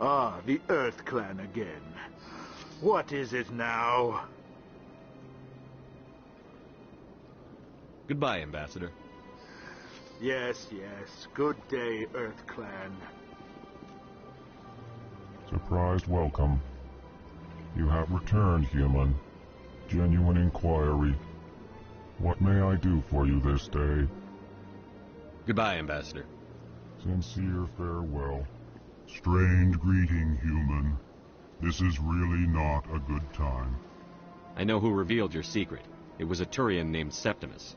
Ah, the Earth Clan again. What is it now? Goodbye, Ambassador. Yes, yes. Good day, Earth Clan. Surprised welcome. You have returned, human. Genuine inquiry. What may I do for you this day? Goodbye, Ambassador. Sincere farewell. Strange greeting, human. This is really not a good time. I know who revealed your secret. It was a Turian named Septimus.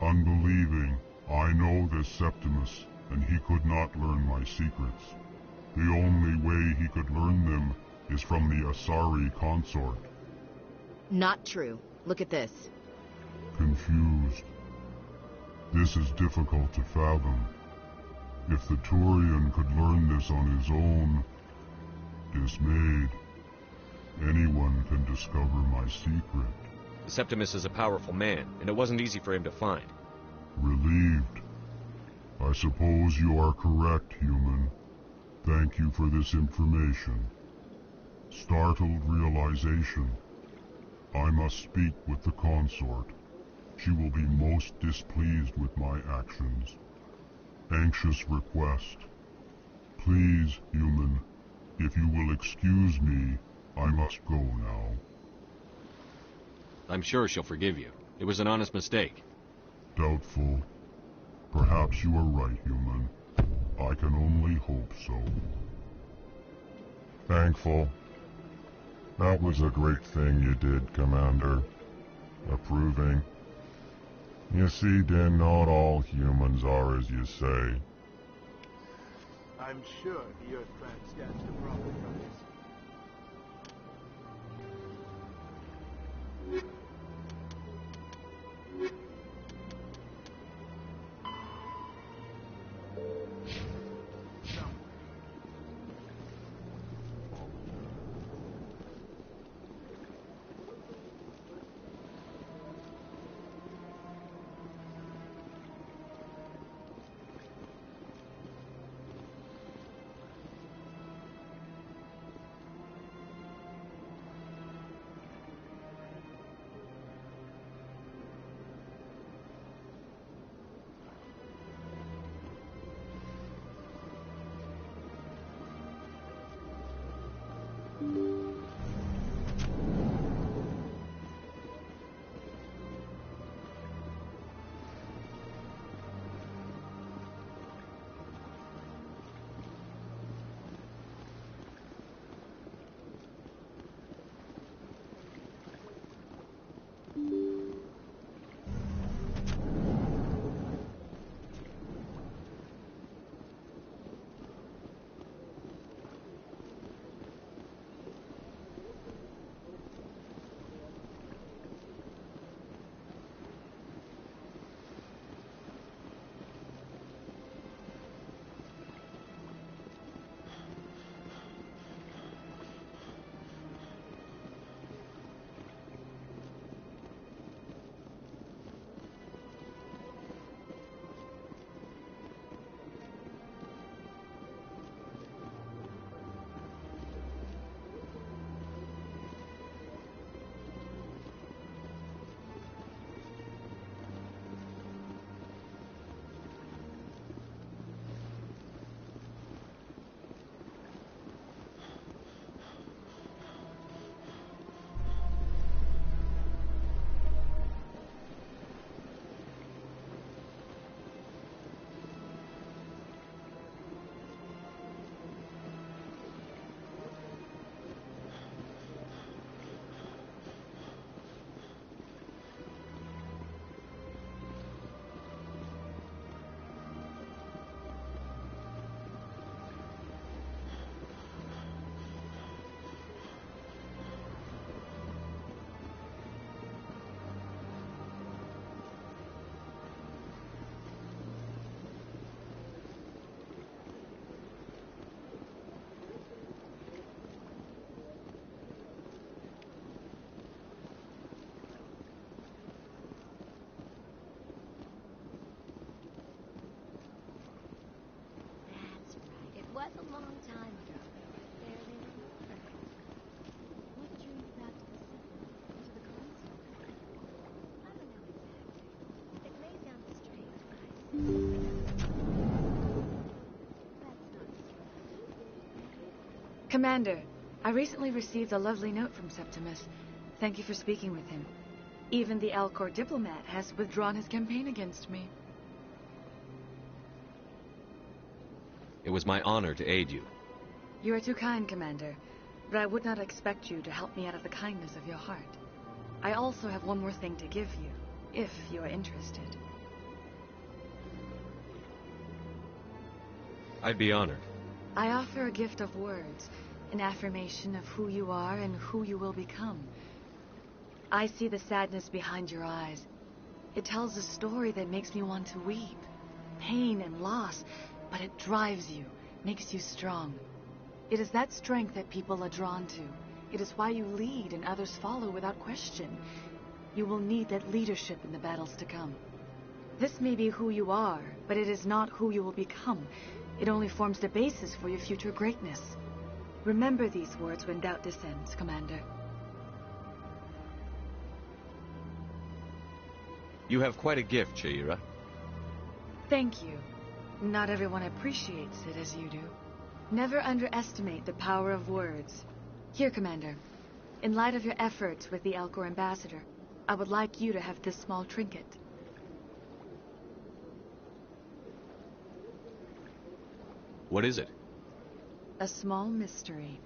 Unbelieving, I know this Septimus, and he could not learn my secrets. The only way he could learn them is from the Asari consort. Not true. Look at this. Confused. This is difficult to fathom. If the Turian could learn this on his own, dismayed, anyone can discover my secret. Septimus is a powerful man, and it wasn't easy for him to find. Relieved. I suppose you are correct, human. Thank you for this information. Startled realization. I must speak with the consort. She will be most displeased with my actions. Anxious request. Please, human, if you will excuse me, I must go now. I'm sure she'll forgive you. It was an honest mistake. Doubtful. Perhaps you are right, human. I can only hope so. Thankful. That was a great thing you did, Commander. Approving. You see, Din, not all humans are as you say. I'm sure the Earth Clan stands to profit from this. was a long time ago. Commander, I recently received a lovely note from Septimus. Thank you for speaking with him. Even the Alcor diplomat has withdrawn his campaign against me. It was my honor to aid you. You are too kind, Commander, but I would not expect you to help me out of the kindness of your heart. I also have one more thing to give you, if you are interested. I'd be honored. I offer a gift of words, an affirmation of who you are and who you will become. I see the sadness behind your eyes. It tells a story that makes me want to weep. Pain and loss, but it drives you, makes you strong. It is that strength that people are drawn to. It is why you lead and others follow without question. You will need that leadership in the battles to come. This may be who you are, but it is not who you will become. It only forms the basis for your future greatness. Remember these words when doubt descends, Commander. You have quite a gift, Shaira. Thank you. Not everyone appreciates it as you do. Never underestimate the power of words. Here, Commander. In light of your efforts with the Alcor ambassador, I would like you to have this small trinket. What is it? A small mystery.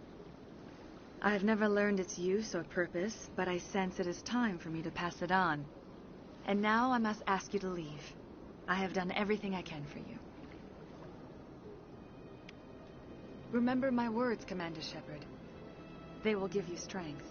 I have never learned its use or purpose, but I sense it is time for me to pass it on. And now I must ask you to leave. I have done everything I can for you. Remember my words, Commander Shepard. They will give you strength.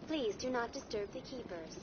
Please do not disturb the keepers.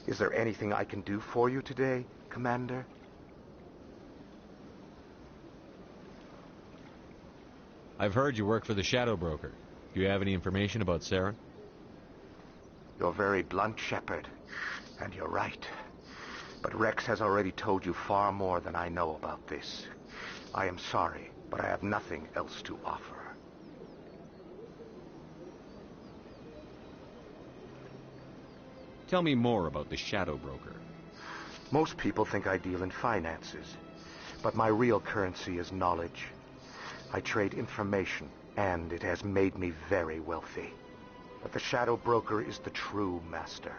Is there anything I can do for you today, Commander? I've heard you work for the Shadow Broker. Do you have any information about Sarah? You're very blunt, Shepard. And you're right. But Rex has already told you far more than I know about this. I am sorry, but I have nothing else to offer. Tell me more about the Shadow Broker. Most people think I deal in finances, but my real currency is knowledge. I trade information, and it has made me very wealthy. But the Shadow Broker is the true master.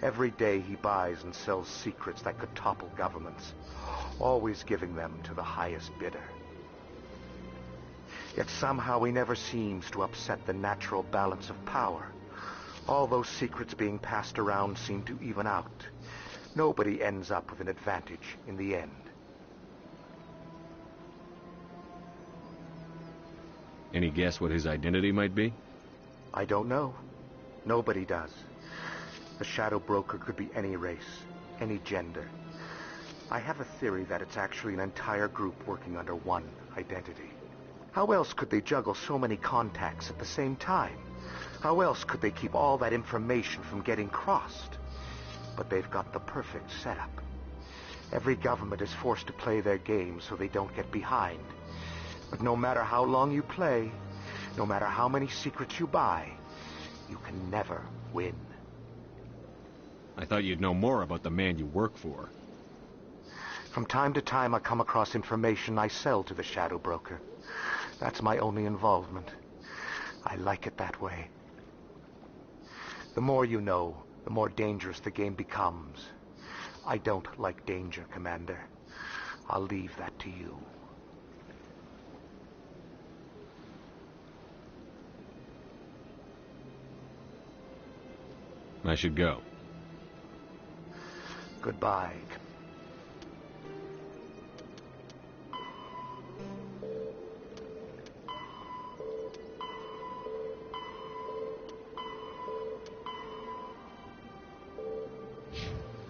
Every day he buys and sells secrets that could topple governments, always giving them to the highest bidder. Yet somehow he never seems to upset the natural balance of power. All those secrets being passed around seem to even out. Nobody ends up with an advantage in the end. Any guess what his identity might be? I don't know. Nobody does. The Shadow Broker could be any race, any gender. I have a theory that it's actually an entire group working under one identity. How else could they juggle so many contacts at the same time? How else could they keep all that information from getting crossed? But they've got the perfect setup. Every government is forced to play their game so they don't get behind. But no matter how long you play, no matter how many secrets you buy, you can never win. I thought you'd know more about the man you work for. From time to time I come across information I sell to the Shadow Broker. That's my only involvement. I like it that way. The more you know, the more dangerous the game becomes. I don't like danger, Commander. I'll leave that to you. I should go. Goodbye.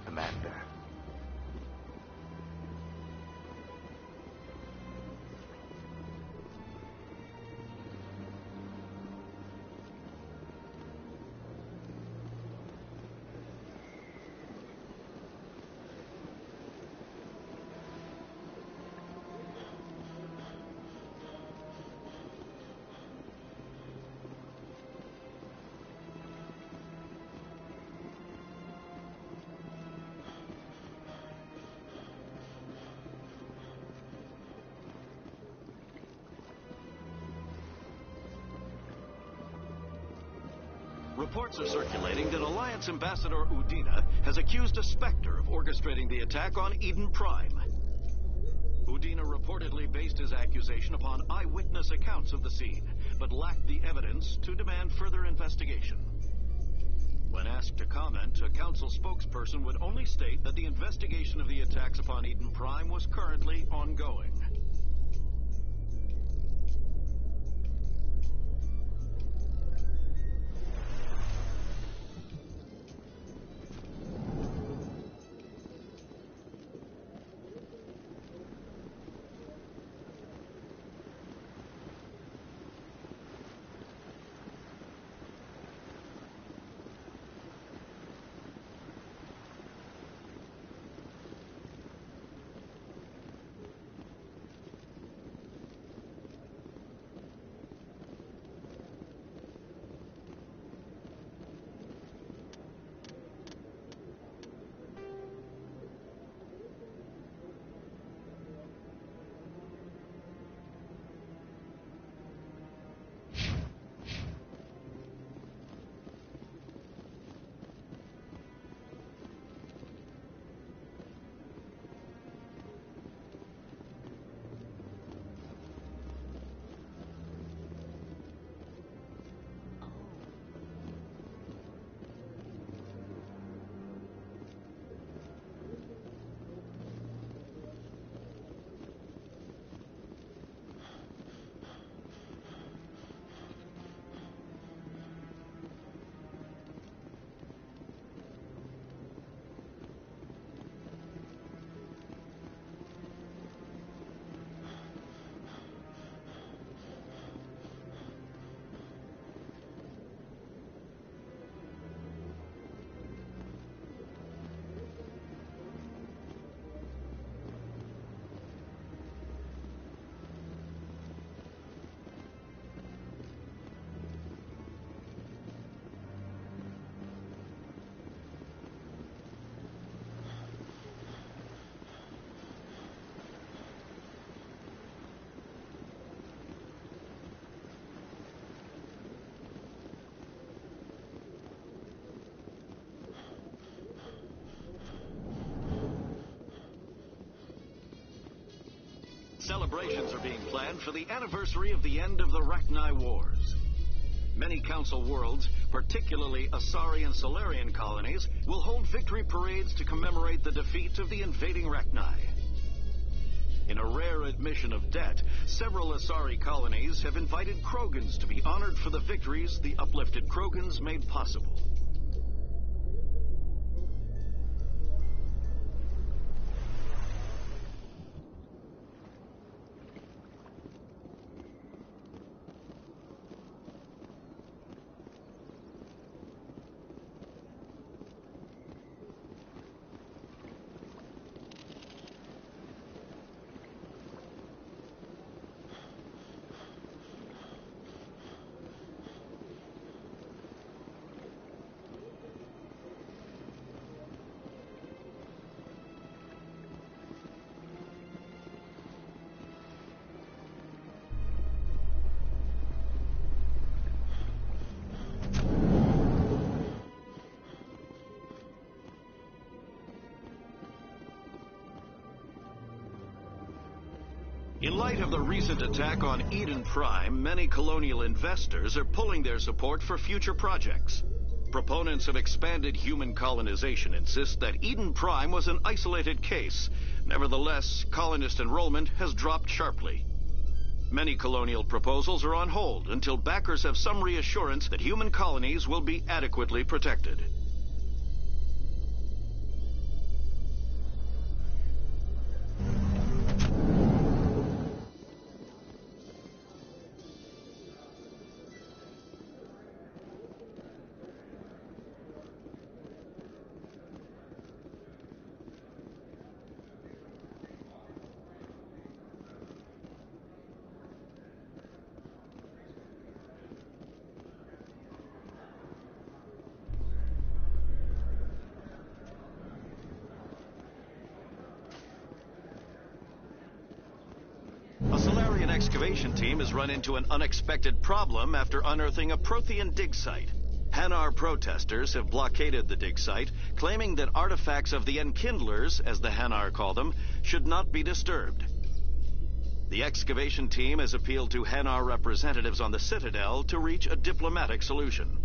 Commander. Reports are circulating that Alliance Ambassador Udina has accused a Spectre of orchestrating the attack on Eden Prime. Udina reportedly based his accusation upon eyewitness accounts of the scene, but lacked the evidence to demand further investigation. When asked to comment, a council spokesperson would only state that the investigation of the attacks upon Eden Prime was currently ongoing. Celebrations are being planned for the anniversary of the end of the Rachni Wars. Many Council worlds, particularly Asari and Solarian colonies, will hold victory parades to commemorate the defeat of the invading Rachni. In a rare admission of debt, several Asari colonies have invited Krogans to be honored for the victories the uplifted Krogans made possible. In light of the recent attack on Eden Prime, many colonial investors are pulling their support for future projects. Proponents of expanded human colonization insist that Eden Prime was an isolated case. Nevertheless, colonist enrollment has dropped sharply. Many colonial proposals are on hold until backers have some reassurance that human colonies will be adequately protected. A Solarian excavation team has run into an unexpected problem after unearthing a Prothean dig site. Hanar protesters have blockaded the dig site, claiming that artifacts of the Enkindlers, as the Hanar call them, should not be disturbed. The excavation team has appealed to Hanar representatives on the Citadel to reach a diplomatic solution.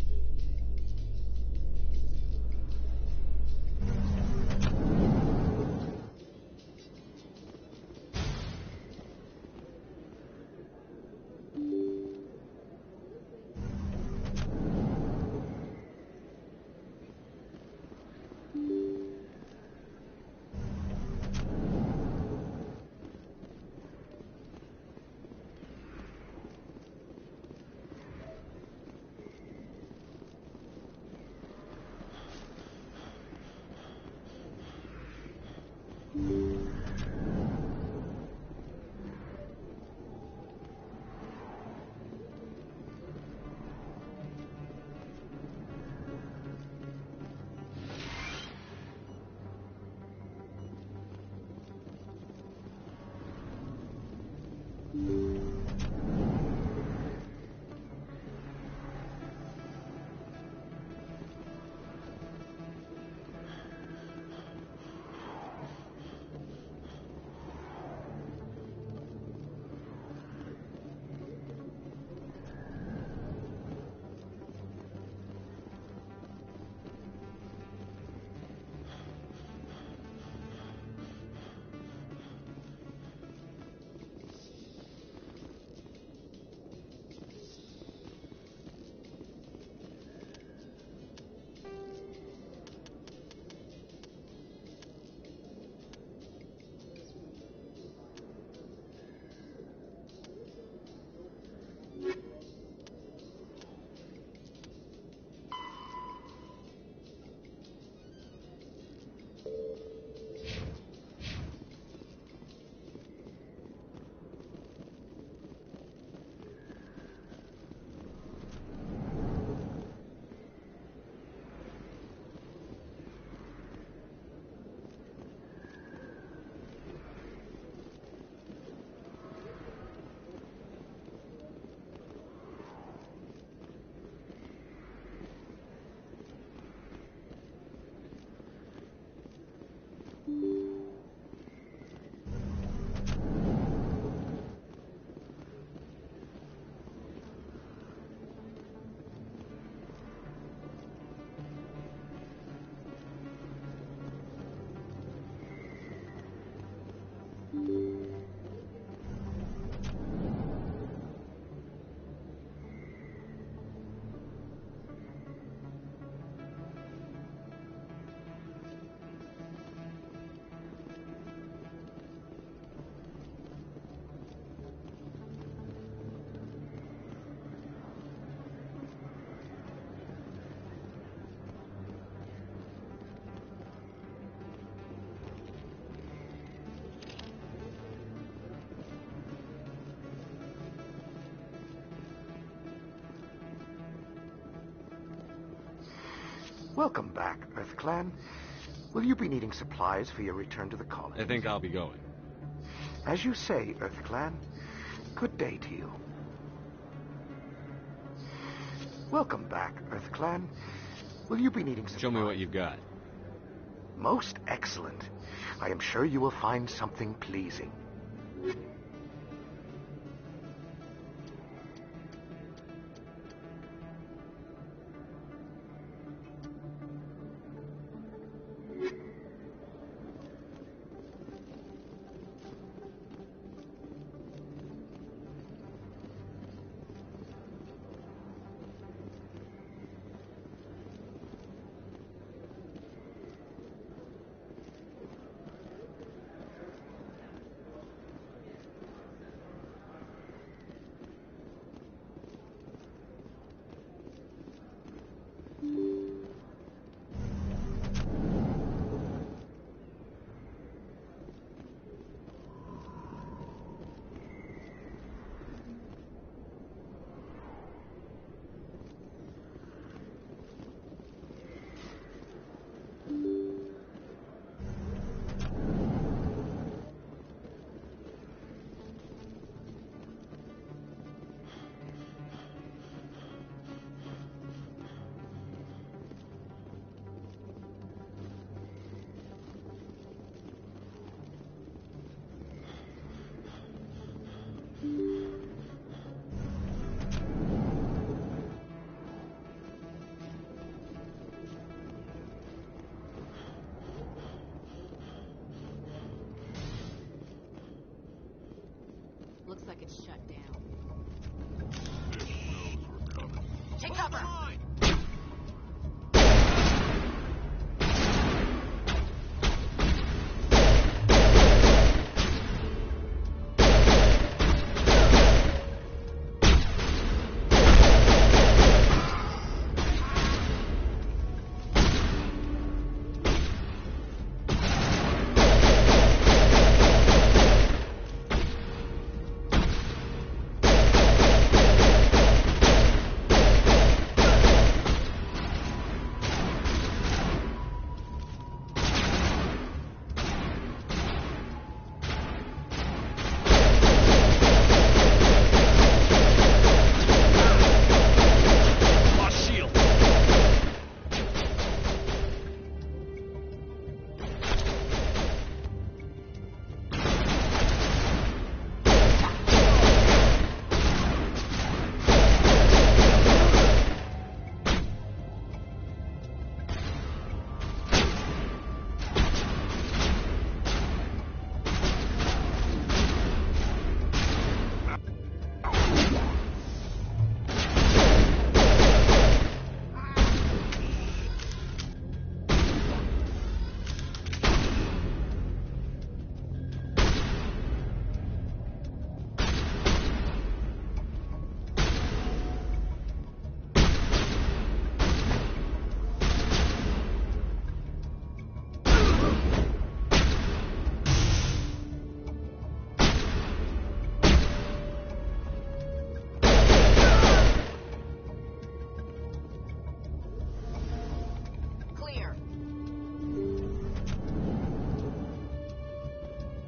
Welcome back, Earth Clan. Will you be needing supplies for your return to the colony? I think I'll be going. As you say, Earth Clan. Good day to you. Welcome back, Earth Clan. Will you be needing supplies? Show me what you've got. Most excellent. I am sure you will find something pleasing. Looks like it's shut down. It knows we're coming. Take cover!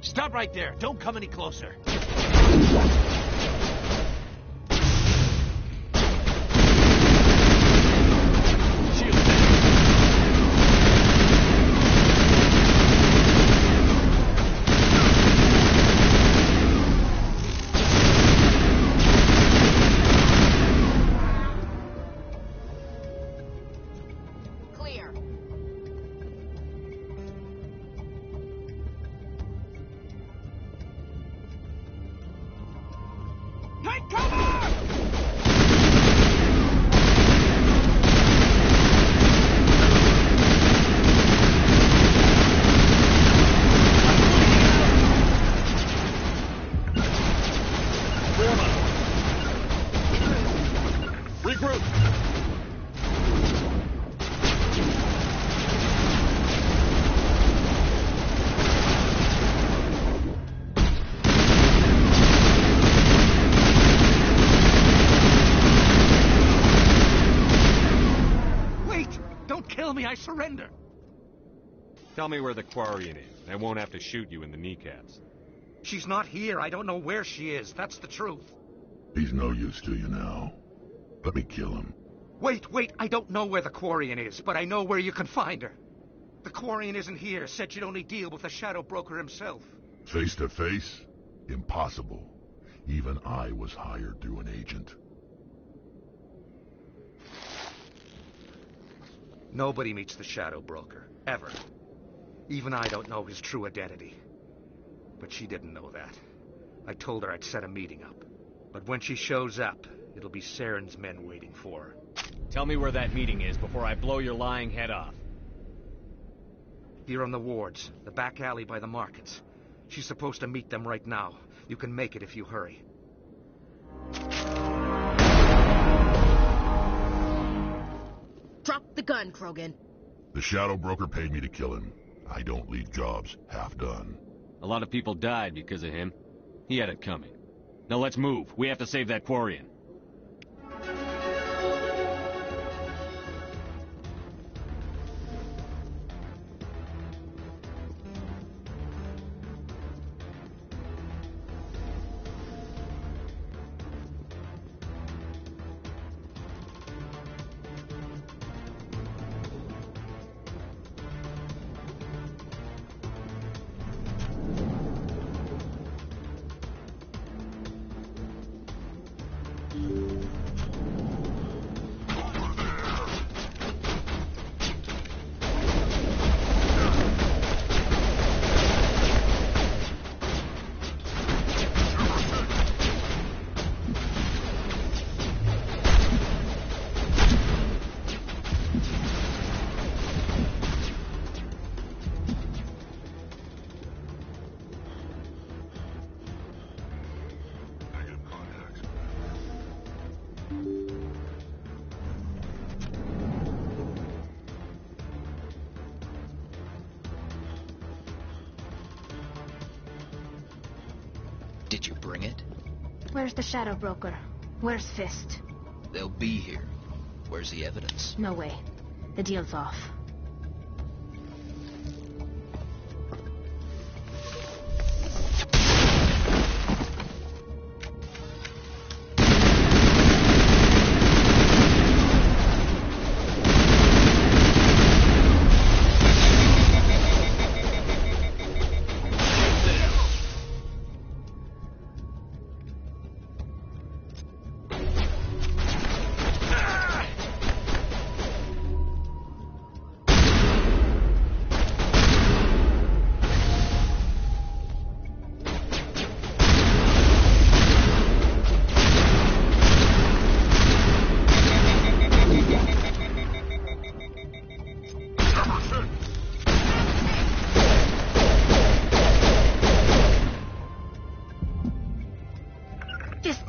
Stop right there. Don't come any closer. Tell me where the Quarian is, and I won't have to shoot you in the kneecaps. She's not here. I don't know where she is. That's the truth. He's no use to you now. Let me kill him. Wait. I don't know where the Quarian is, but I know where you can find her. The Quarian isn't here. Said she'd only deal with the Shadow Broker himself. Face to face? Impossible. Even I was hired through an agent. Nobody meets the Shadow Broker. Ever. Even I don't know his true identity. But she didn't know that. I told her I'd set a meeting up. But when she shows up, it'll be Saren's men waiting for her. Tell me where that meeting is before I blow your lying head off. Here on the wards, the back alley by the markets. She's supposed to meet them right now. You can make it if you hurry. Drop the gun, Krogan. The Shadow Broker paid me to kill him. I don't leave jobs half done. A lot of people died because of him. He had it coming. Now let's move. We have to save that Quarian. Did you bring it? Where's the Shadow Broker? Where's Fist? They'll be here. Where's the evidence? No way. The deal's off.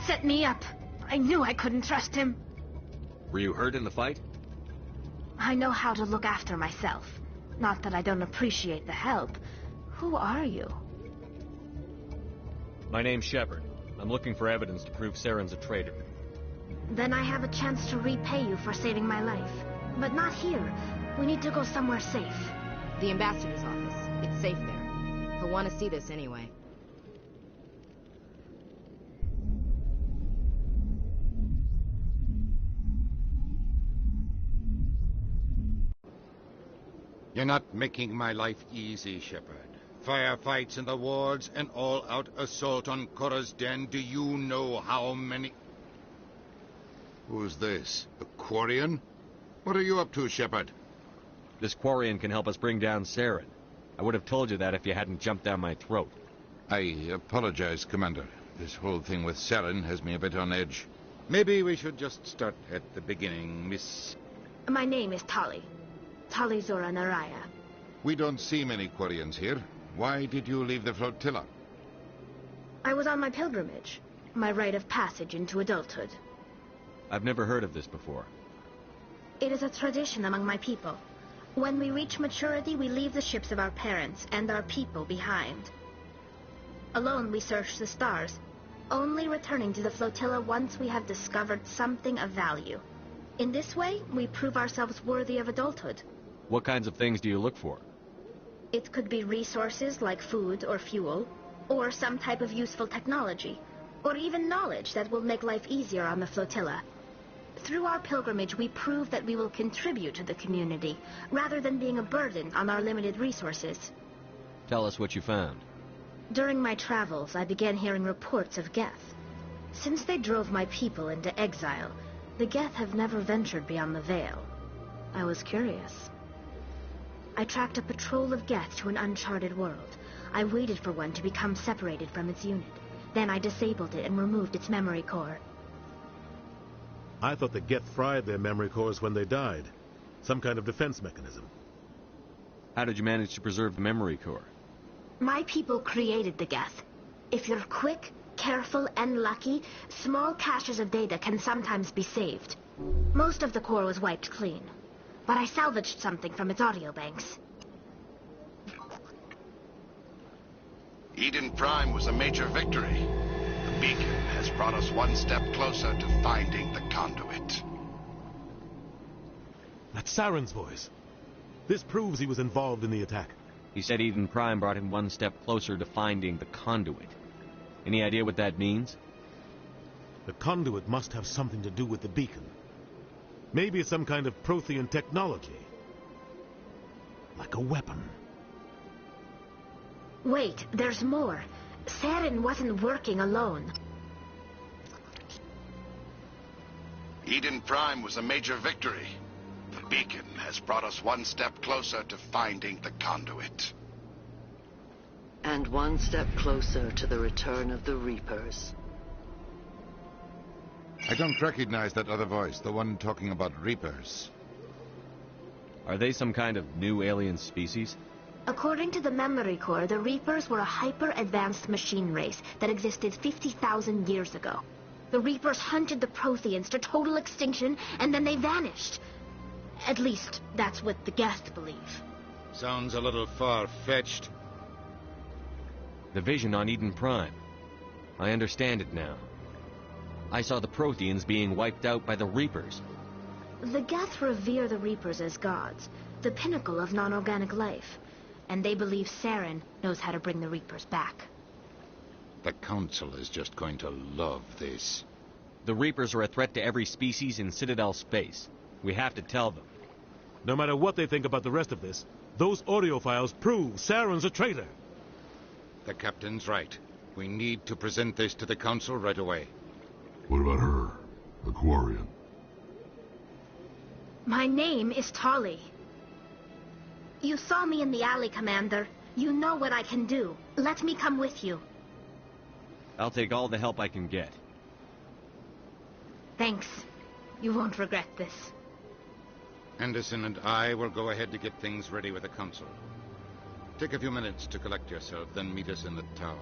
Set me up. I knew I couldn't trust him. Were you hurt in the fight? I know how to look after myself. Not that I don't appreciate the help. Who are you? My name's Shepard. I'm looking for evidence to prove Saren's a traitor. Then I have a chance to repay you for saving my life. But not here. We need to go somewhere safe. The ambassador's office. It's safe there. He'll want to see this anyway. You're not making my life easy, Shepard. Firefights in the wards, an all-out assault on Korra's den. Do you know how many... Who's this? A Quarian? What are you up to, Shepard? This Quarian can help us bring down Saren. I would have told you that if you hadn't jumped down my throat. I apologize, Commander. This whole thing with Saren has me a bit on edge. Maybe we should just start at the beginning, Miss... My name is Tali. Tali Zora Naraya. We don't see many Quarians here. Why did you leave the flotilla? I was on my pilgrimage. My rite of passage into adulthood. I've never heard of this before. It is a tradition among my people. When we reach maturity, we leave the ships of our parents and our people behind. Alone, we search the stars, only returning to the flotilla once we have discovered something of value. In this way, we prove ourselves worthy of adulthood. What kinds of things do you look for? It could be resources like food or fuel, or some type of useful technology, or even knowledge that will make life easier on the flotilla. Through our pilgrimage, we prove that we will contribute to the community, rather than being a burden on our limited resources. Tell us what you found. During my travels, I began hearing reports of Geth. Since they drove my people into exile, the Geth have never ventured beyond the Veil. I was curious. I tracked a patrol of Geth to an uncharted world. I waited for one to become separated from its unit. Then I disabled it and removed its memory core. I thought the Geth fried their memory cores when they died. Some kind of defense mechanism. How did you manage to preserve the memory core? My people created the Geth. If you're quick, careful, and lucky, small caches of data can sometimes be saved. Most of the core was wiped clean, but I salvaged something from its audio banks. Eden Prime was a major victory. The beacon has brought us one step closer to finding the conduit. That's Saren's voice. This proves he was involved in the attack. He said Eden Prime brought him one step closer to finding the conduit. Any idea what that means? The conduit must have something to do with the beacon. Maybe it's some kind of Prothean technology. Like a weapon. Wait, there's more. Saren wasn't working alone. Eden Prime was a major victory. The beacon has brought us one step closer to finding the conduit. And one step closer to the return of the Reapers. I don't recognize that other voice, the one talking about Reapers. Are they some kind of new alien species? According to the memory core, the Reapers were a hyper-advanced machine race that existed 50,000 years ago. The Reapers hunted the Protheans to total extinction, and then they vanished. At least, that's what the Geth believe. Sounds a little far-fetched. The vision on Eden Prime. I understand it now. I saw the Protheans being wiped out by the Reapers. The Geth revere the Reapers as gods, the pinnacle of non-organic life. And they believe Saren knows how to bring the Reapers back. The Council is just going to love this. The Reapers are a threat to every species in Citadel space. We have to tell them. No matter what they think about the rest of this, those audio files prove Saren's a traitor. The Captain's right. We need to present this to the Council right away. What about her? The Quarian? My name is Tali. You saw me in the alley, Commander. You know what I can do. Let me come with you. I'll take all the help I can get. Thanks. You won't regret this. Anderson and I will go ahead to get things ready with the Council. Take a few minutes to collect yourself, then meet us in the tower.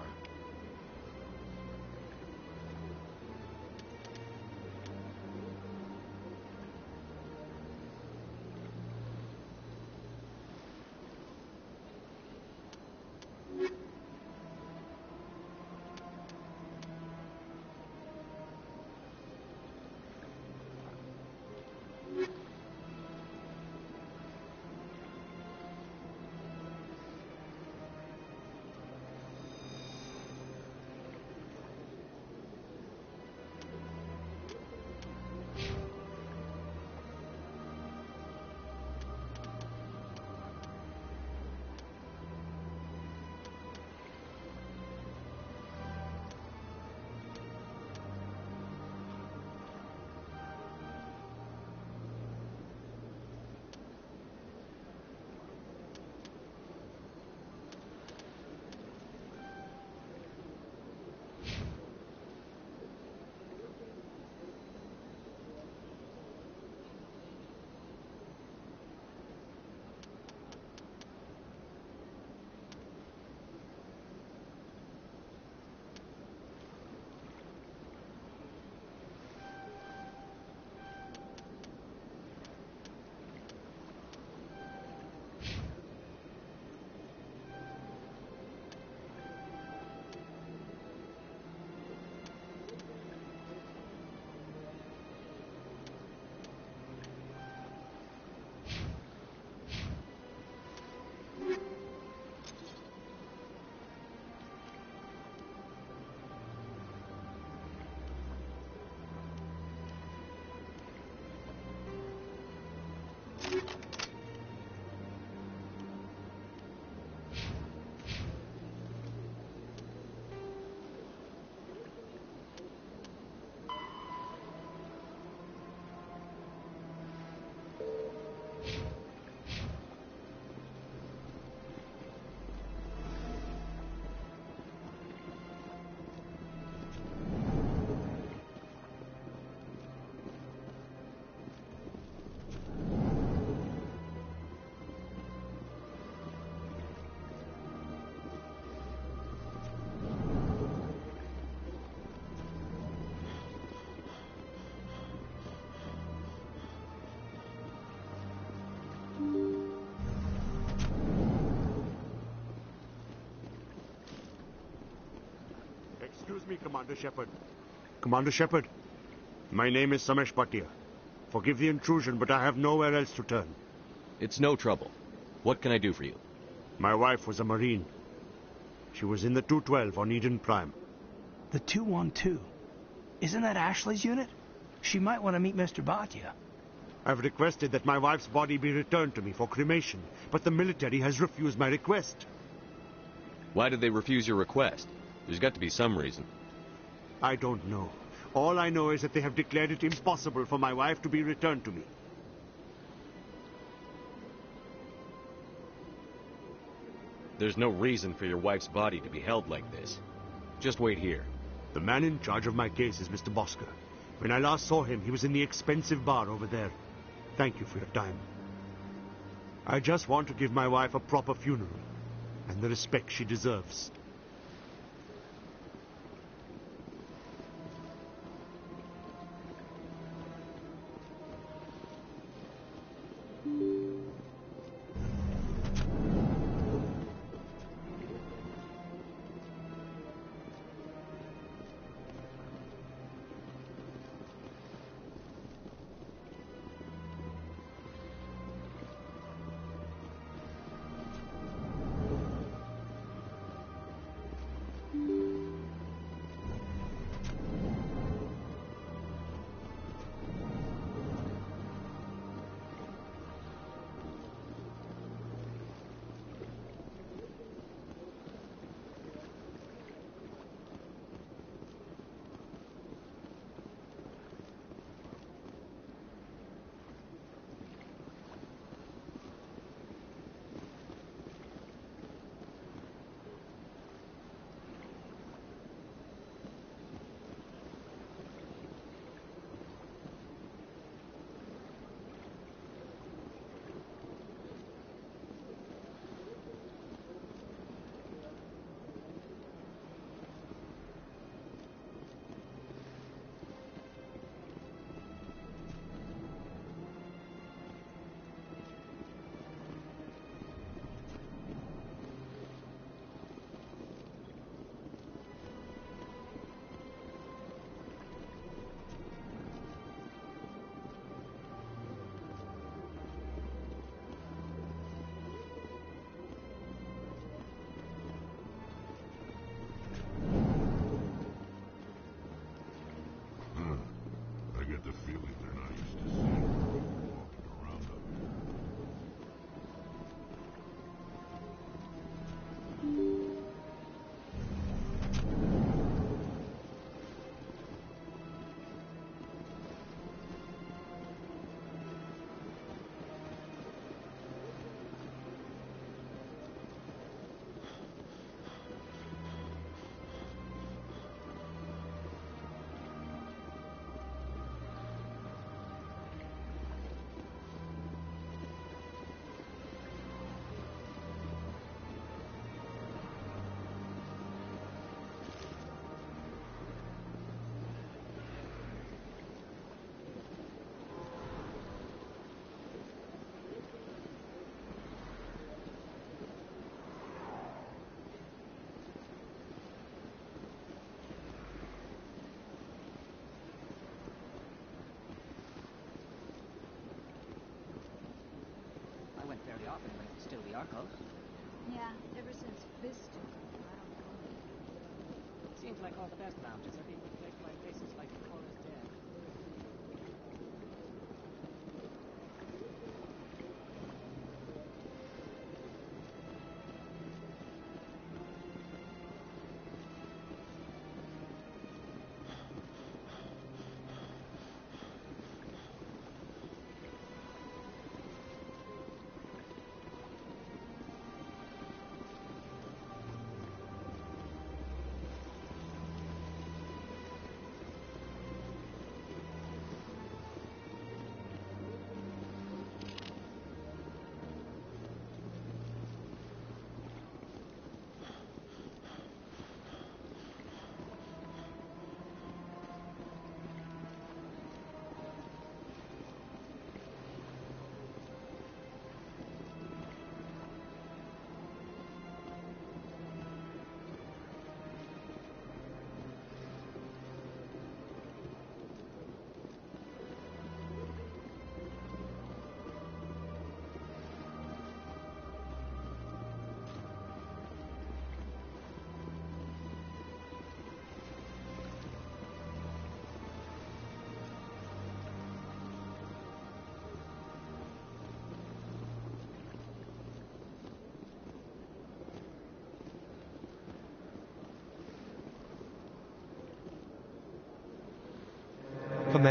me, Commander Shepard. Commander Shepard, my name is Samesh Bhatia. Forgive the intrusion, but I have nowhere else to turn. It's no trouble. What can I do for you? My wife was a Marine. She was in the 212 on Eden Prime. The 212? Isn't that Ashley's unit? She might want to meet Mr. Bhatia. I've requested that my wife's body be returned to me for cremation, but the military has refused my request. Why did they refuse your request? There's got to be some reason. I don't know. All I know is that they have declared it impossible for my wife to be returned to me. There's no reason for your wife's body to be held like this. Just wait here. The man in charge of my case is Mr. Bosker. When I last saw him, he was in the expensive bar over there. Thank you for your time. I just want to give my wife a proper funeral, and the respect she deserves. I get the feeling they're not used to seeing people walking around up here. Very often when it was still the Arcos. Yeah, ever since Fisk took over, I don't know. It seems like all the best mountains are being replaced by places like Cora's Den.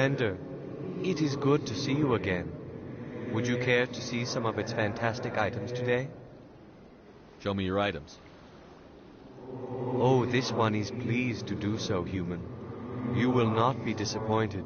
Commander, it is good to see you again. Would you care to see some of its fantastic items today? Show me your items. Oh, this one is pleased to do so, human. You will not be disappointed.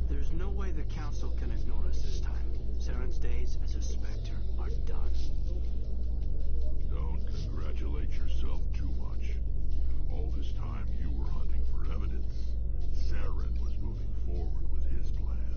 There's no way the Council can ignore us this time. Saren's days as a Spectre are done. Don't congratulate yourself too much. All this time you were hunting for evidence. Saren was moving forward with his plan.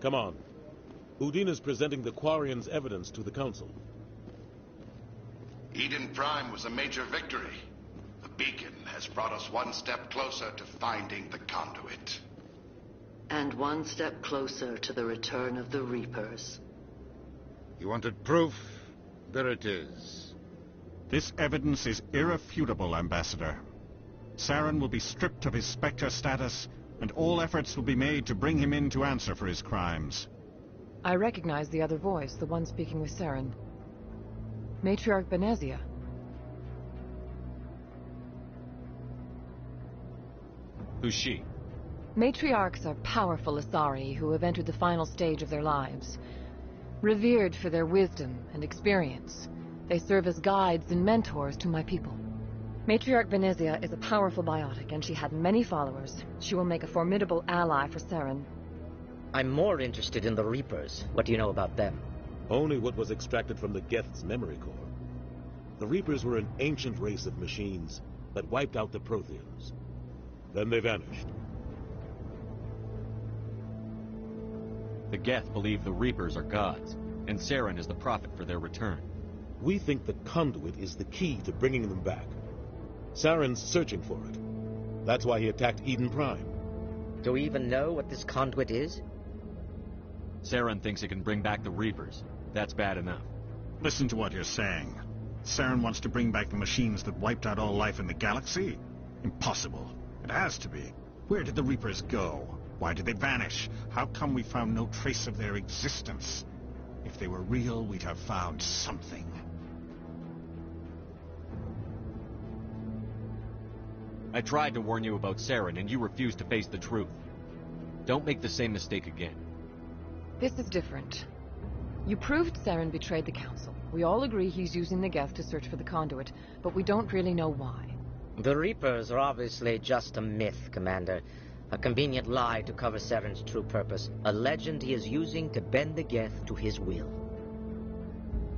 Come on. Udina's presenting the Quarians' evidence to the Council. Eden Prime was a major victory. The beacon has brought us one step closer to finding the conduit. And one step closer to the return of the Reapers. You wanted proof? There it is. This evidence is irrefutable, Ambassador. Saren will be stripped of his Spectre status, and all efforts will be made to bring him in to answer for his crimes. I recognize the other voice, the one speaking with Saren. Matriarch Benezia. Who's she? Matriarchs are powerful Asari who have entered the final stage of their lives. Revered for their wisdom and experience, they serve as guides and mentors to my people. Matriarch Venezia is a powerful biotic, and she had many followers. She will make a formidable ally for Saren. I'm more interested in the Reapers. What do you know about them? Only what was extracted from the Geth's memory core. The Reapers were an ancient race of machines that wiped out the Protheans. Then they vanished. The Geth believe the Reapers are gods, and Saren is the prophet for their return. We think the conduit is the key to bringing them back. Saren's searching for it. That's why he attacked Eden Prime. Do we even know what this conduit is? Saren thinks it can bring back the Reapers. That's bad enough. Listen to what you're saying. Saren wants to bring back the machines that wiped out all life in the galaxy? Impossible. It has to be. Where did the Reapers go? Why did they vanish? How come we found no trace of their existence? If they were real, we'd have found something. I tried to warn you about Saren, and you refused to face the truth. Don't make the same mistake again. This is different. You proved Saren betrayed the Council. We all agree he's using the Geth to search for the conduit, but we don't really know why. The Reapers are obviously just a myth, Commander. A convenient lie to cover Saren's true purpose. A legend he is using to bend the Geth to his will.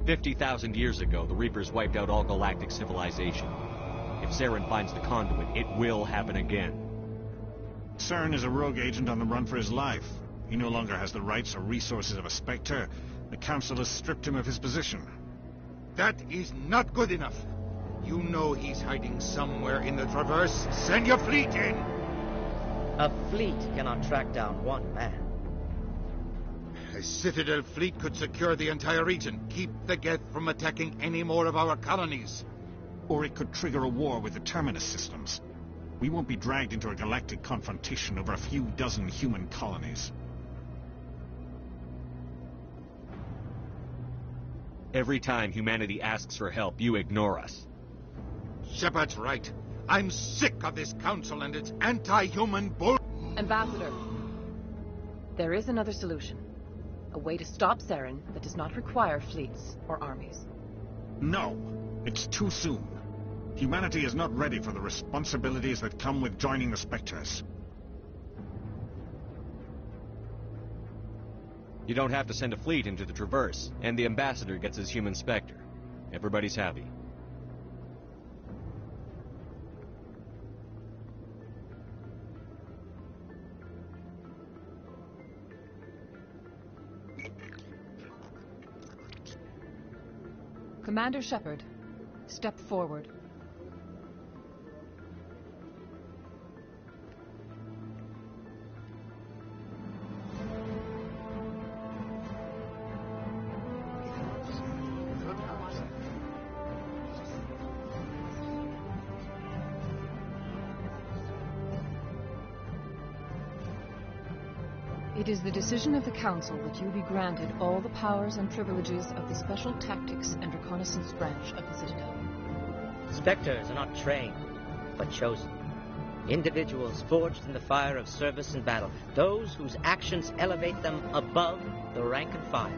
50,000 years ago, the Reapers wiped out all galactic civilization. If Saren finds the conduit, it will happen again. Saren is a rogue agent on the run for his life. He no longer has the rights or resources of a Spectre. The Council has stripped him of his position. That is not good enough. You know he's hiding somewhere in the Traverse. Send your fleet in! A fleet cannot track down one man. A Citadel fleet could secure the entire region. Keep the Geth from attacking any more of our colonies. Or it could trigger a war with the Terminus systems. We won't be dragged into a galactic confrontation over a few dozen human colonies. Every time humanity asks for help, you ignore us. Shepard's right. I'm sick of this council and its anti-human bull... Ambassador, there is another solution. A way to stop Saren that does not require fleets or armies. No, it's too soon. Humanity is not ready for the responsibilities that come with joining the Spectres. You don't have to send a fleet into the Traverse, and the Ambassador gets his human Spectre. Everybody's happy. Commander Shepard, step forward. It is the decision of the Council that you be granted all the powers and privileges of the Special Tactics and Reconnaissance branch of the Citadel. Spectres are not trained, but chosen. Individuals forged in the fire of service and battle. Those whose actions elevate them above the rank and file.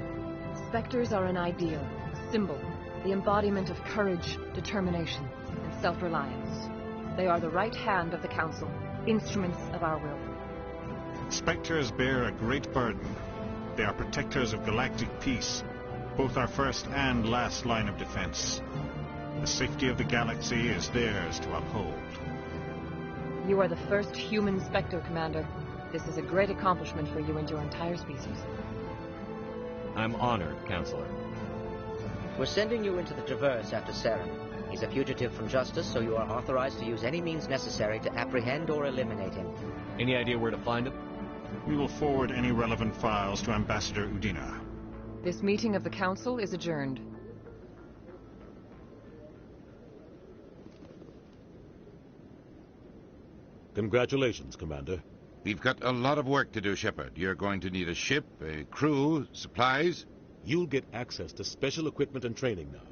Spectres are an ideal, a symbol, the embodiment of courage, determination, and self-reliance. They are the right hand of the Council, instruments of our will. Spectres bear a great burden. They are protectors of galactic peace, both our first and last line of defense. The safety of the galaxy is theirs to uphold. You are the first human Spectre, Commander. This is a great accomplishment for you and your entire species. I'm honored, Counselor. We're sending you into the Traverse after Saren. He's a fugitive from justice, so you are authorized to use any means necessary to apprehend or eliminate him. Any idea where to find him? We will forward any relevant files to Ambassador Udina. This meeting of the Council is adjourned. Congratulations, Commander. We've got a lot of work to do, Shepard. You're going to need a ship, a crew, supplies. You'll get access to special equipment and training now.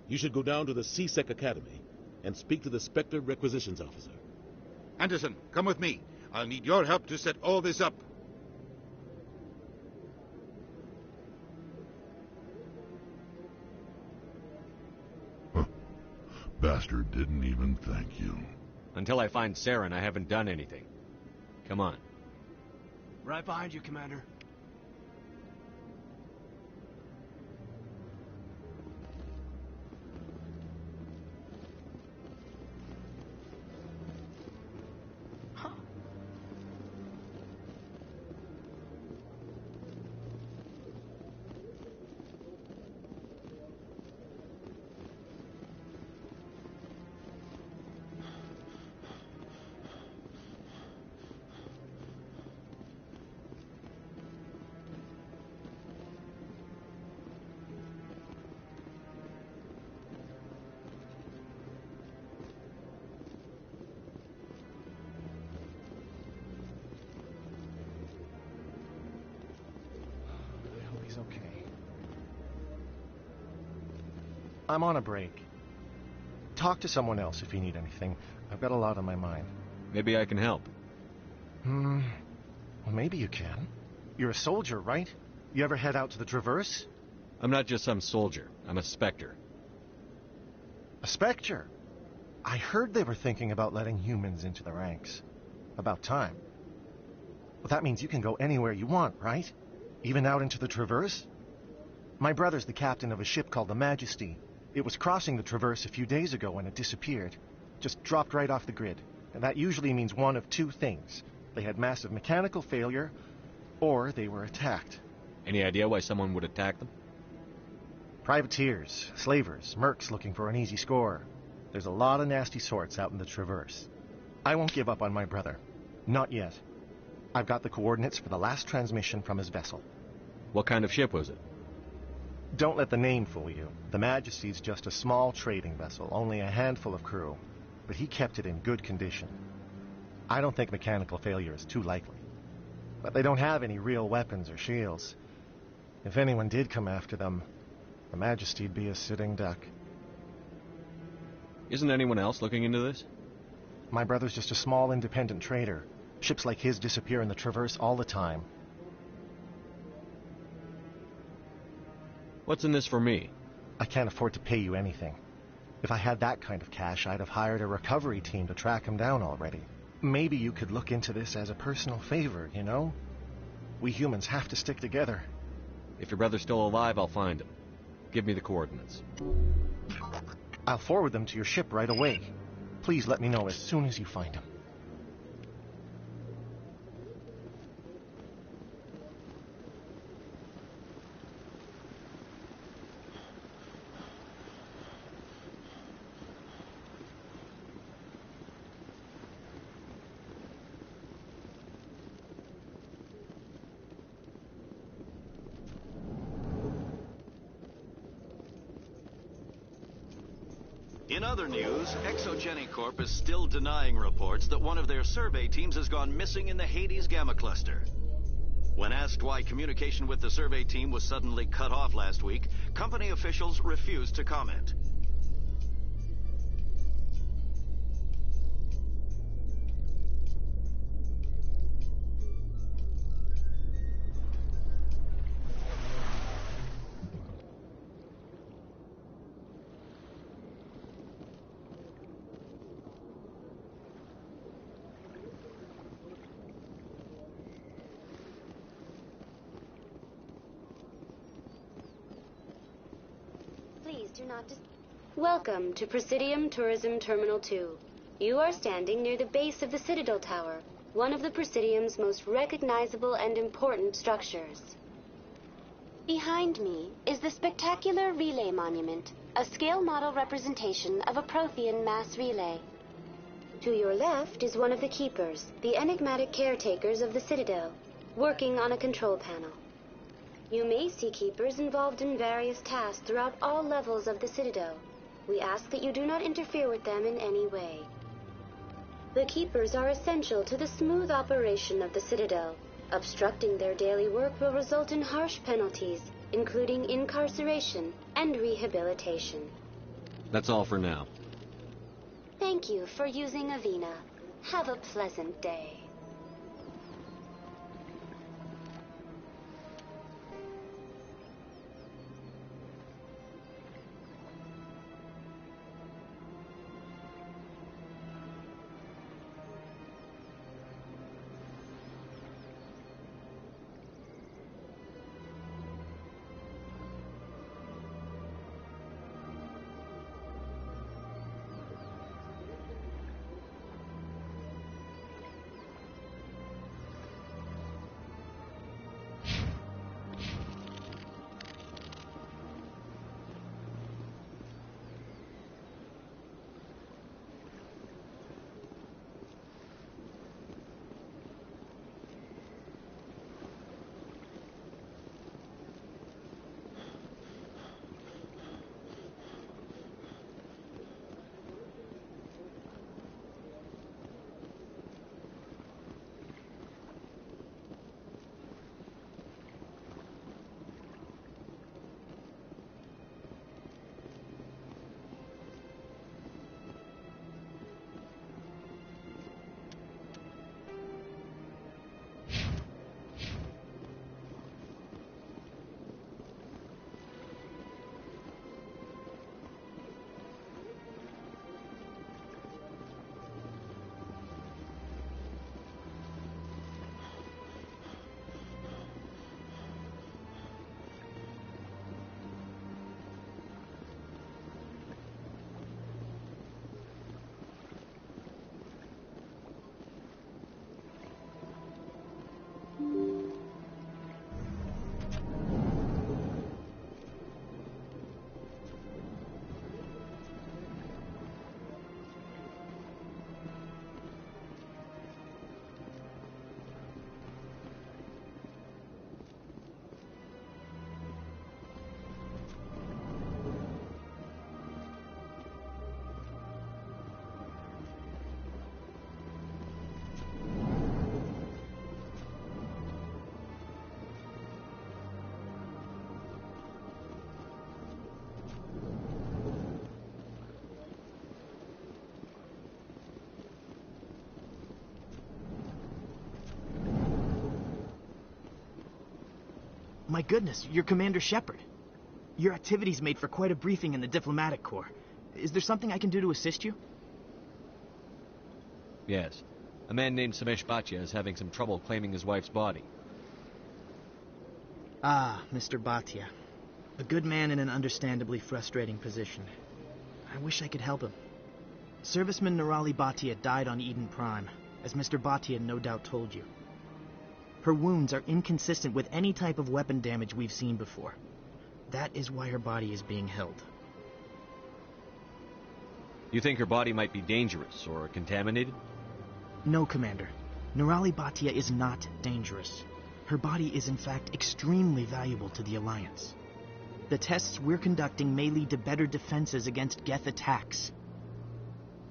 You should go down to the CSEC Academy and speak to the Spectre Requisitions Officer. Anderson, come with me. I'll need your help to set all this up. Bastard didn't even thank you. Until I find Saren, I haven't done anything. Come on. Right behind you, Commander. Okay. I'm on a break. Talk to someone else if you need anything. I've got a lot on my mind. Maybe I can help. Well, maybe you can. You're a soldier, right? You ever head out to the Traverse? I'm not just some soldier. I'm a Spectre. A Spectre? I heard they were thinking about letting humans into the ranks. About time. Well, that means you can go anywhere you want, right? Even out into the Traverse? My brother's the captain of a ship called the Majesty. It was crossing the Traverse a few days ago when it disappeared. Just dropped right off the grid. And that usually means one of two things. They had massive mechanical failure, or they were attacked. Any idea why someone would attack them? Privateers, slavers, mercs looking for an easy score. There's a lot of nasty sorts out in the Traverse. I won't give up on my brother. Not yet. I've got the coordinates for the last transmission from his vessel. What kind of ship was it? Don't let the name fool you. The Majesty's just a small trading vessel, only a handful of crew. But he kept it in good condition. I don't think mechanical failure is too likely. But they don't have any real weapons or shields. If anyone did come after them, the Majesty'd be a sitting duck. Isn't anyone else looking into this? My brother's just a small independent trader. Ships like his disappear in the Traverse all the time. What's in this for me? I can't afford to pay you anything. If I had that kind of cash, I'd have hired a recovery team to track him down already. Maybe you could look into this as a personal favor, you know? We humans have to stick together. If your brother's still alive, I'll find him. Give me the coordinates. I'll forward them to your ship right away. Please let me know as soon as you find him. In other news, Exogeny Corp is still denying reports that one of their survey teams has gone missing in the Hades Gamma Cluster. When asked why communication with the survey team was suddenly cut off last week, company officials refused to comment. Welcome to Presidium Tourism Terminal 2. You are standing near the base of the Citadel Tower, one of the Presidium's most recognizable and important structures. Behind me is the spectacular Relay Monument, a scale model representation of a Prothean mass relay. To your left is one of the Keepers, the enigmatic caretakers of the Citadel, working on a control panel. You may see Keepers involved in various tasks throughout all levels of the Citadel. We ask that you do not interfere with them in any way. The Keepers are essential to the smooth operation of the Citadel. Obstructing their daily work will result in harsh penalties, including incarceration and rehabilitation. That's all for now. Thank you for using Avena. Have a pleasant day. My goodness, you're Commander Shepard. Your activities made for quite a briefing in the diplomatic corps. Is there something I can do to assist you? Yes. A man named Samesh Bhatia is having some trouble claiming his wife's body. Ah, Mr. Bhatia. A good man in an understandably frustrating position. I wish I could help him. Serviceman Nirali Bhatia died on Eden Prime, as Mr. Bhatia no doubt told you. Her wounds are inconsistent with any type of weapon damage we've seen before. That is why her body is being held. You think her body might be dangerous or contaminated? No, Commander. Nirali Bhatia is not dangerous. Her body is in fact extremely valuable to the Alliance. The tests we're conducting may lead to better defenses against Geth attacks.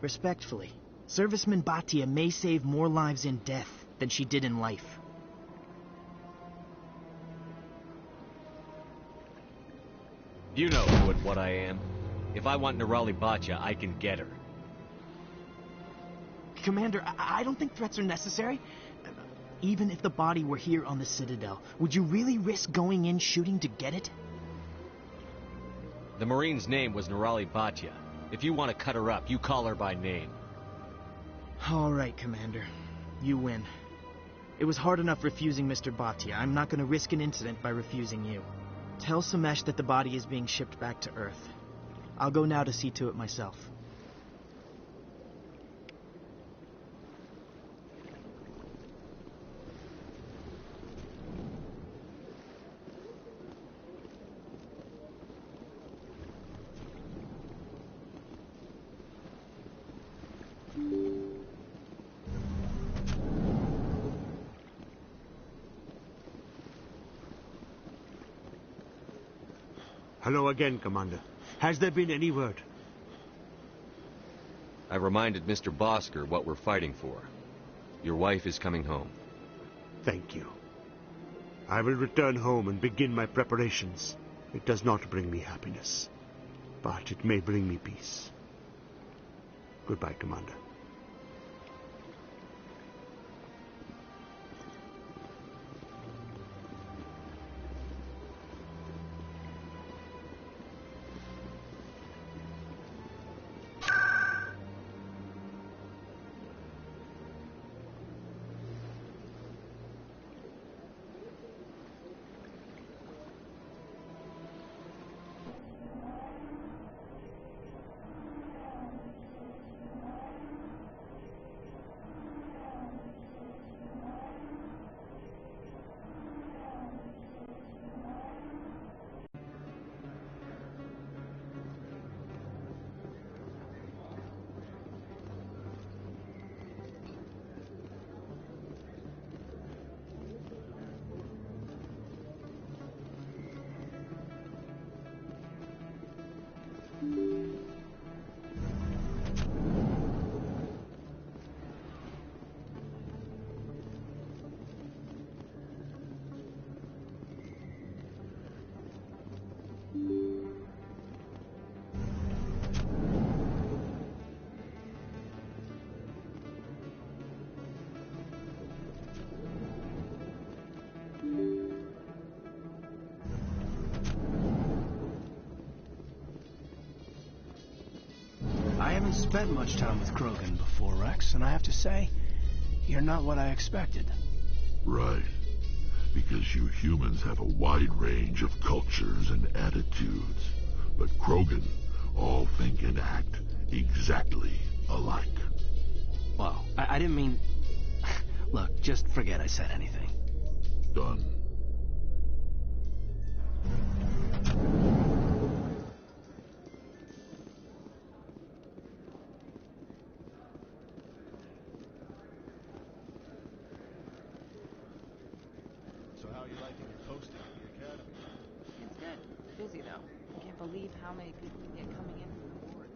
Respectfully, Serviceman Bhatia may save more lives in death than she did in life. You know who and what I am. If I want Nirali Bhatia, I can get her. Commander, I don't think threats are necessary. Even if the body were here on the Citadel, would you really risk going in shooting to get it? The Marine's name was Nirali Bhatia. If you want to cut her up, you call her by name. All right, Commander. You win. It was hard enough refusing Mr. Bhatia. I'm not going to risk an incident by refusing you. Tell Samesh that the body is being shipped back to Earth. I'll go now to see to it myself. Hello again, Commander. Has there been any word? I reminded Mr. Bosker what we're fighting for. Your wife is coming home. Thank you. I will return home and begin my preparations. It does not bring me happiness, but it may bring me peace. Goodbye, Commander. spent much time with Krogan before, Rex, and I have to say, you're not what I expected. Right. Because you humans have a wide range of cultures and attitudes. But Krogan all think and act exactly alike. Whoa, I didn't mean... Look, just forget I said anything. Done. So how are you liking your posting at the academy? It's good. Busy, though. I can't believe how many people we get coming in for the boards.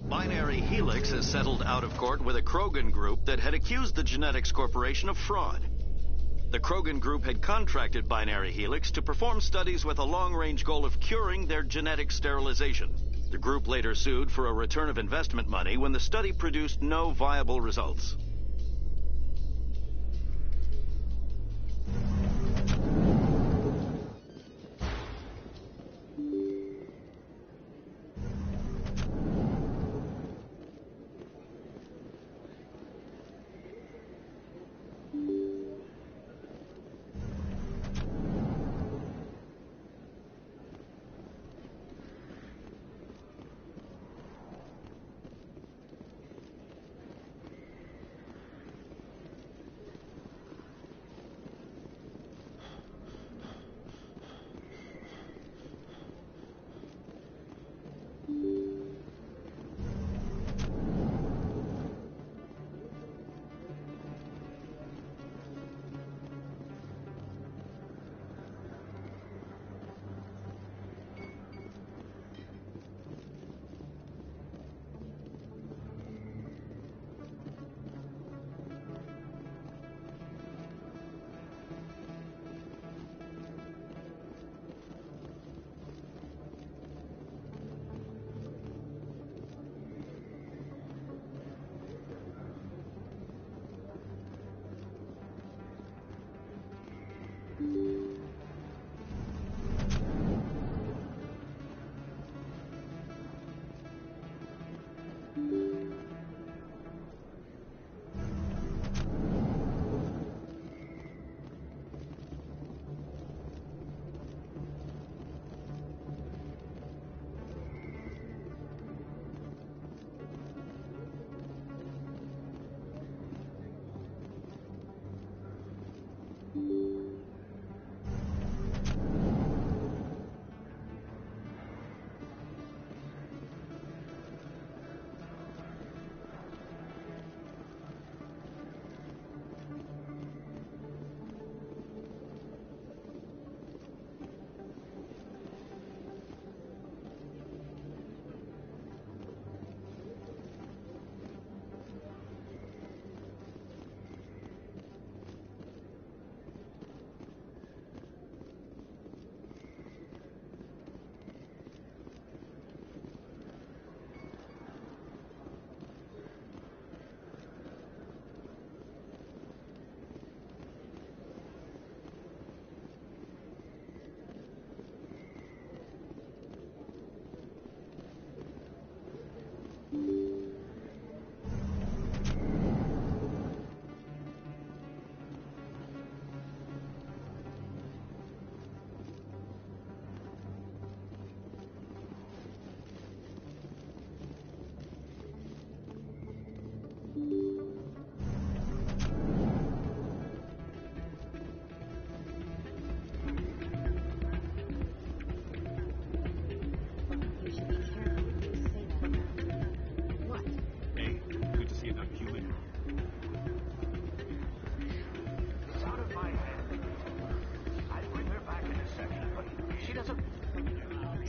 Binary Helix has settled out of court with a Krogan group that had accused the Genetics Corporation of fraud. The Krogan group had contracted Binary Helix to perform studies with a long-range goal of curing their genetic sterilization. The group later sued for a return of investment money when the study produced no viable results.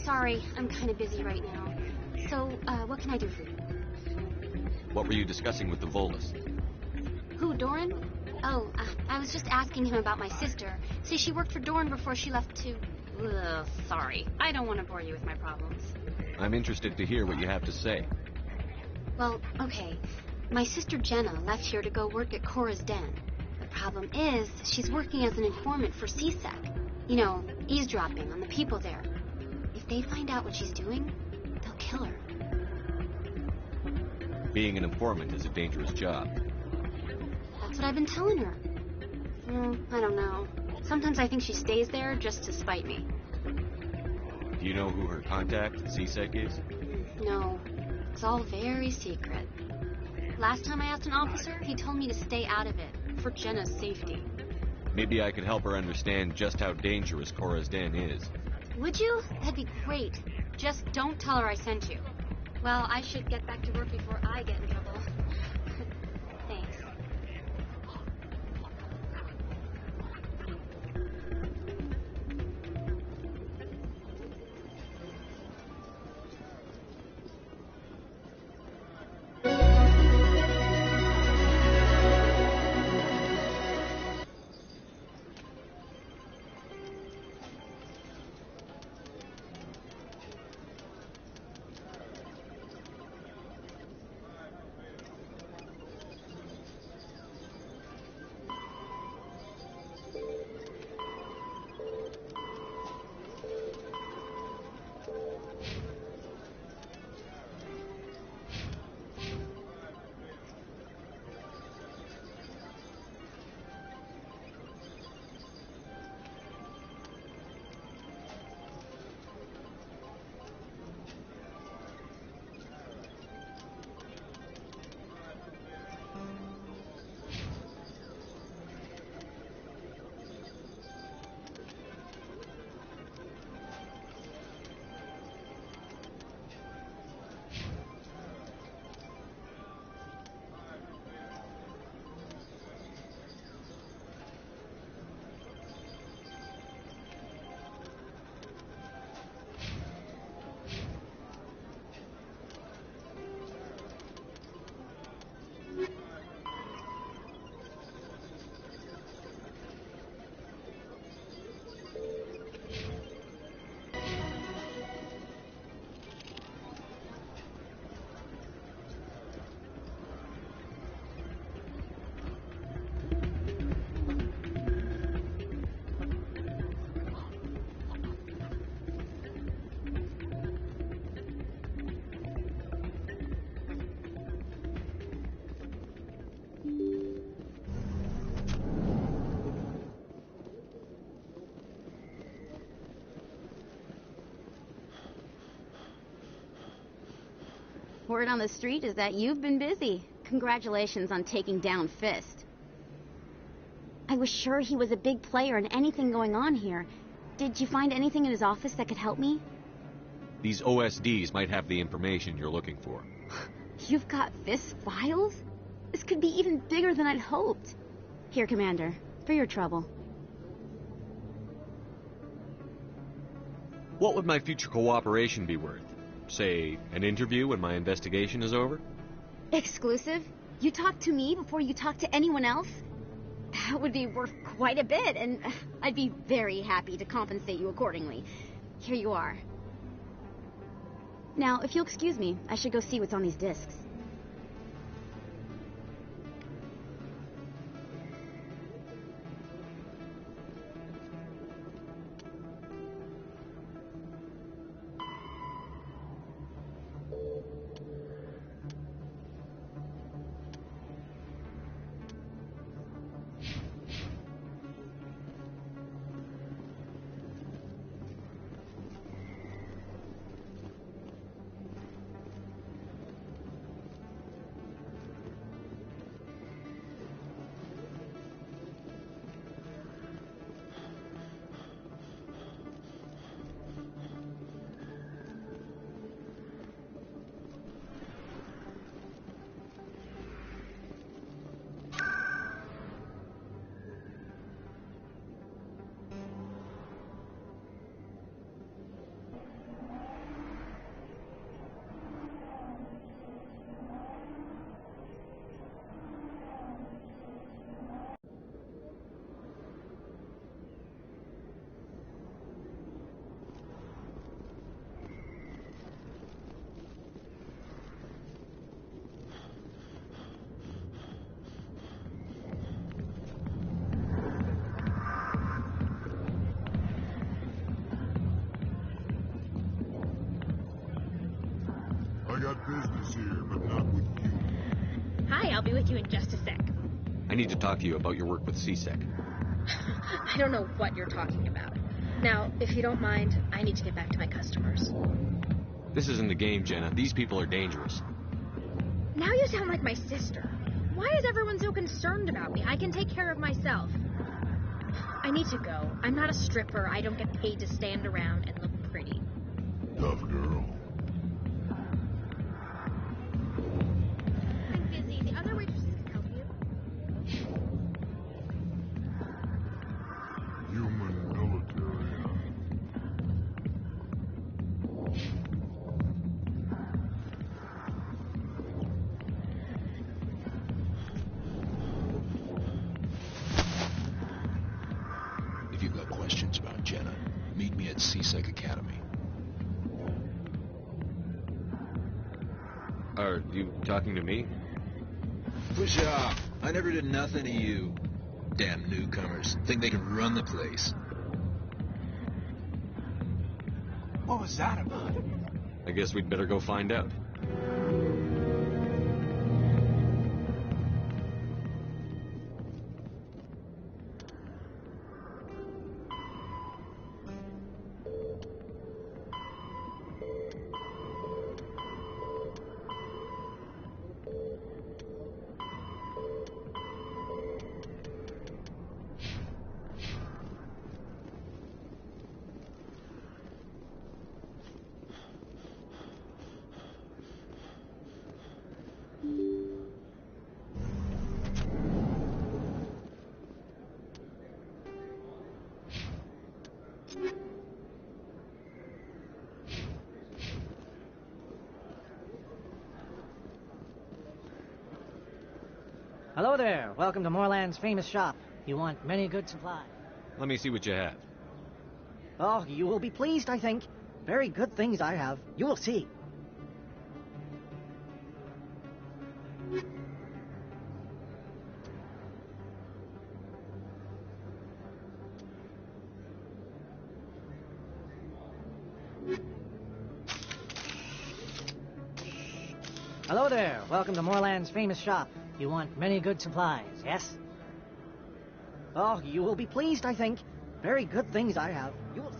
Sorry, I'm kind of busy right now. So, what can I do for you? What were you discussing with the Volus? Who, Doran? Oh, I was just asking him about my sister. See, she worked for Doran before she left to... Ugh, sorry. I don't want to bore you with my problems. I'm interested to hear what you have to say. Well, okay. My sister Jenna left here to go work at Cora's Den. The problem is, she's working as an informant for CSEC. You know, eavesdropping on the people there. If they find out what she's doing, they'll kill her. Being an informant is a dangerous job. That's what I've been telling her. I don't know. Sometimes I think she stays there just to spite me. Do you know who her contact at CSEC is? No. It's all very secret. Last time I asked an officer, he told me to stay out of it, for Jenna's safety. Maybe I could help her understand just how dangerous Cora's Den is. Would you? That'd be great. Just don't tell her I sent you. Well, I should get back to work before I get in trouble. Thanks. Word on the street is that you've been busy. Congratulations on taking down Fist. I was sure he was a big player in anything going on here. Did you find anything in his office that could help me? These OSDs might have the information you're looking for. You've got Fist's files? This could be even bigger than I'd hoped. Here, Commander, for your trouble. What would my future cooperation be worth? Say, an interview when my investigation is over? Exclusive? You talk to me before you talk to anyone else? That would be worth quite a bit, and I'd be very happy to compensate you accordingly. Here you are. Now, if you'll excuse me, I should go see what's on these discs. got business here, but not with you. Hi, I'll be with you in just a sec. I need to talk to you about your work with CSEC. I don't know what you're talking about. Now, if you don't mind, I need to get back to my customers. This isn't a game, Jenna. These people are dangerous. Now you sound like my sister. Why is everyone so concerned about me? I can take care of myself. I need to go. I'm not a stripper. I don't get paid to stand around and look pretty. Tough girl. I'm busy. The other waitresses can help you. Human military, huh? If you've got questions about Jenna, meet me at CSEC Academy. Are you talking to me? Push off. I never did nothing to you. Damn newcomers. Think they can run the place. What was that about? I guess we'd better go find out. Hello there. Welcome to Moorland's famous shop. You want many good supplies. Let me see what you have. Oh, you will be pleased, I think. Very good things I have. You will see. Hello there. Welcome to Moorland's famous shop. You want many good supplies, yes? Oh, you will be pleased, I think. Very good things I have. You will